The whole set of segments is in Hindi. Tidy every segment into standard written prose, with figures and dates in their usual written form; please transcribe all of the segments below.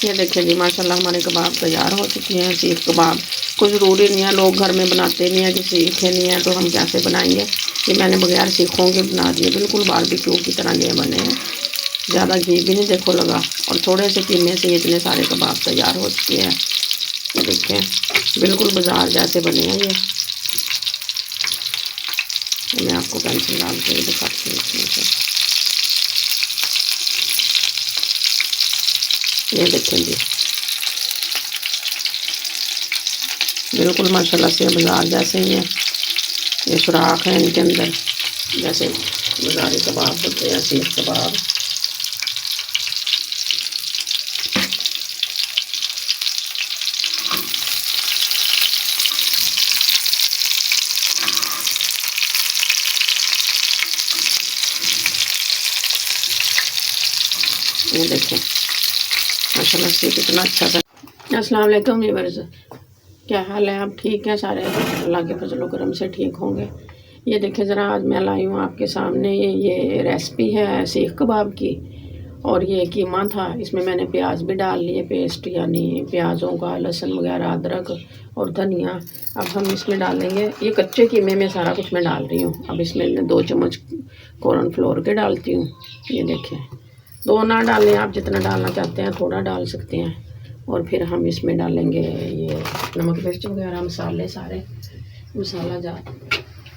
ये देखिए जी माशाल्लाह हमारे कबाब तैयार हो चुके हैं। सीख कबाब कोई ज़रूरी नहीं है, लोग घर में बनाते नहीं है कि सीखे नहीं है तो हम कैसे बनाएंगे। ये मैंने बगैर सीखों के बना दिए, बिल्कुल बारबेक्यू की तरह ये बने हैं। ज़्यादा घी भी नहीं देखो लगा और थोड़े से कीमे से इतने सारे कबाब तैयार हो चुके हैं। ये देखें बिल्कुल बाजार जैसे बने हैं ये। मैं आपको पेंसिल डाल के दिखाती हूँ इसमें से। ये देखें जी बिल्कुल माशाल्लाह से बाजार जैसे ही है। ये सुराख है इनके अंदर, जैसे बाजारी कबाब होते हैं सीख कबाब। ये देखें माशाल्लाह से कितना अच्छा था। अस्सलाम वालेकुम व्यूअर्स, क्या हाल है? आप ठीक हैं सारे? अल्लाह के फजल करम से ठीक होंगे। ये देखिए ज़रा आज मैं लाई हूँ आपके सामने ये रेसिपी है सीख कबाब की। और ये कीमा था, इसमें मैंने प्याज भी डाल लिए पेस्ट, यानी प्याज़ों का, लहसुन वगैरह, अदरक और धनिया। अब हम इसमें डालेंगे, ये कच्चे कीमे में सारा कुछ मैं डाल रही हूँ। अब इसमें 2 चम्मच कॉर्नफ्लोर के डालती हूँ। ये देखें, 2 ना डालें, आप जितना डालना चाहते हैं थोड़ा डाल सकते हैं। और फिर हम इसमें डालेंगे ये नमक मिर्च वगैरह मसाले सारे मसाला जात।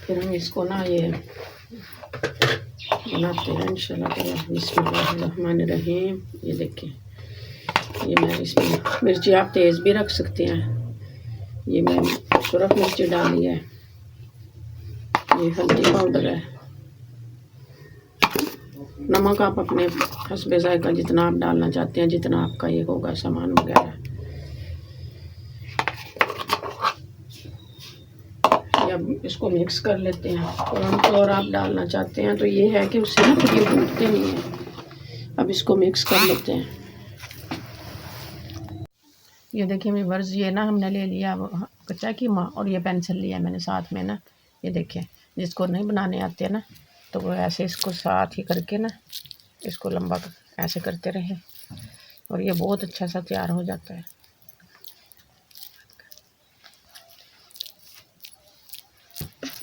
फिर हम इसको ना ये बनाते हैं इंशाल्लाह। बिस्मिल्लाहिर्रहमानिर्रहीम। ये देखें, ये मैं इसमें मिर्ची आप तेज़ भी रख सकते हैं। ये मैं सुरख मिर्ची डाली है। ये हल्दी पाउडर है। नमक आप अपने हस्बे ज़ायका जितना आप डालना चाहते हैं, जितना आपका ये होगा सामान वगैरह। अब इसको मिक्स कर लेते हैं। कॉर्नफ्लोर आप डालना चाहते हैं तो ये है कि उससे ना फिर ये टूटते नहीं हैं। अब इसको मिक्स कर लेते हैं। ये देखिए व्यूअर्स, ये ना हमने ले लिया कच्चा कीमा और ये पेंसिल लिया मैंने साथ में ना। ये देखें, जिसको नहीं बनाने आते ना तो वो ऐसे इसको साथ ही करके ना इसको लंबा ऐसे करते रहे और ये बहुत अच्छा सा तैयार हो जाता है।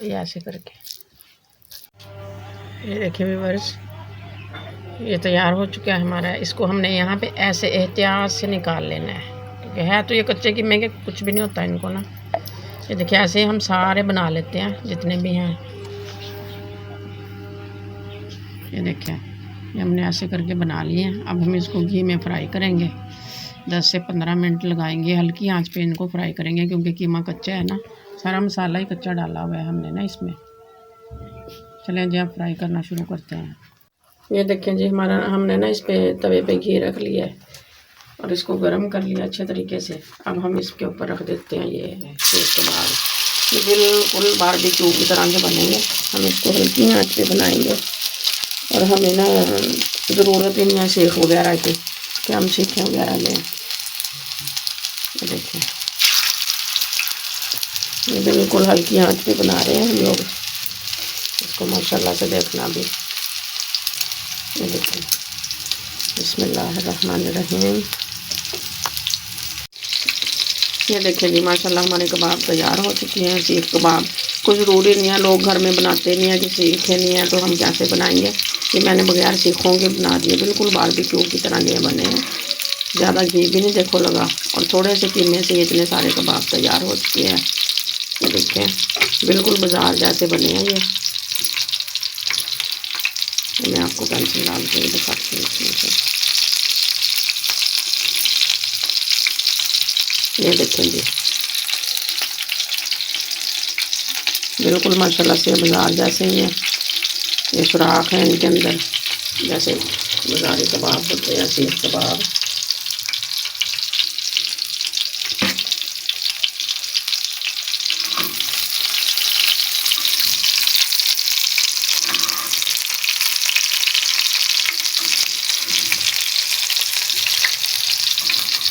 ये ऐसे करके, ये देखिए व्यूअर्स, ये तैयार हो चुका है हमारा। इसको हमने यहाँ पे ऐसे एहतियात से निकाल लेना है, क्योंकि है तो ये कच्चे कीमे के कुछ भी नहीं होता इनको ना। ये देखिए ऐसे हम सारे बना लेते हैं जितने भी हैं। ये देखिए ये हमने ऐसे करके बना लिए हैं। अब हम इसको घी में फ्राई करेंगे, 10 से 15 मिनट लगाएंगे। हल्की आंच पे इनको फ्राई करेंगे क्योंकि कीमा कच्चा है ना, सारा मसाला ही कच्चा डाला हुआ है हमने ना इसमें। चलें जी अब फ्राई करना शुरू करते हैं। ये देखें जी हमारा, हमने ना इस पे तवे पे घी रख लिया है और इसको गर्म कर लिया अच्छे तरीके से। अब हम इसके ऊपर रख देते हैं ये सीख कबाब। ये बिल्कुल बारबेक्यू की तरह से बनेंगे। हम इसको हल्की आंच पे बनाएंगे और हमें ना ज़रूरत ही नहीं है सीख वगैरह की कि हम सीखें वगैरह लें। ये देखिए ये बिल्कुल हल्की आंच पे बना रहे हैं हम लोग इसको, माशाल्लाह से देखना भी। ये देखिए बिस्मिल्लाहिर्रहमानिर्रहीम। ये देखिए जी माशाल्लाह हमारे कबाब तैयार हो चुके हैं। सीख कबाब कोई ज़रूरी नहीं है, लोग घर में बनाते नहीं है कि सीखे नहीं है तो हम कैसे बनाएंगे। ये मैंने बगैर सीखों के बना दिए, बिल्कुल बारबेक्यू की तरह ये बने हैं। ज़्यादा घी भी नहीं देखो लगा और थोड़े से कीमे से इतने सारे कबाब तैयार हो चुके हैं। ये देखें बिल्कुल बाजार जैसे बने हैं ये। मैं आपको पेंसिल डाल के दिखाती हूँ इसमें से। ये देखें जी बिल्कुल माशाल्लाह से बाजार जैसे ही है। ये सुराख है इनके अंदर, जैसे बाजारी कबाब होते हैं सीख कबाब।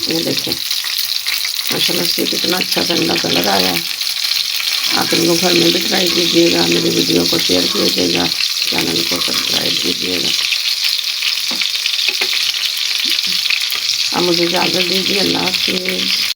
ये देखें माशाल्लाह से कितना अच्छा सा इनका कलर आया है। आप इनको घर में भी ट्राई कीजिएगा, मेरी वीडियो को शेयर कीजिएगा, चैनल को सब्सक्राइब कीजिएगा। अब मुझे इजाज़त दीजिए। अल्लाह हाफ़िज़।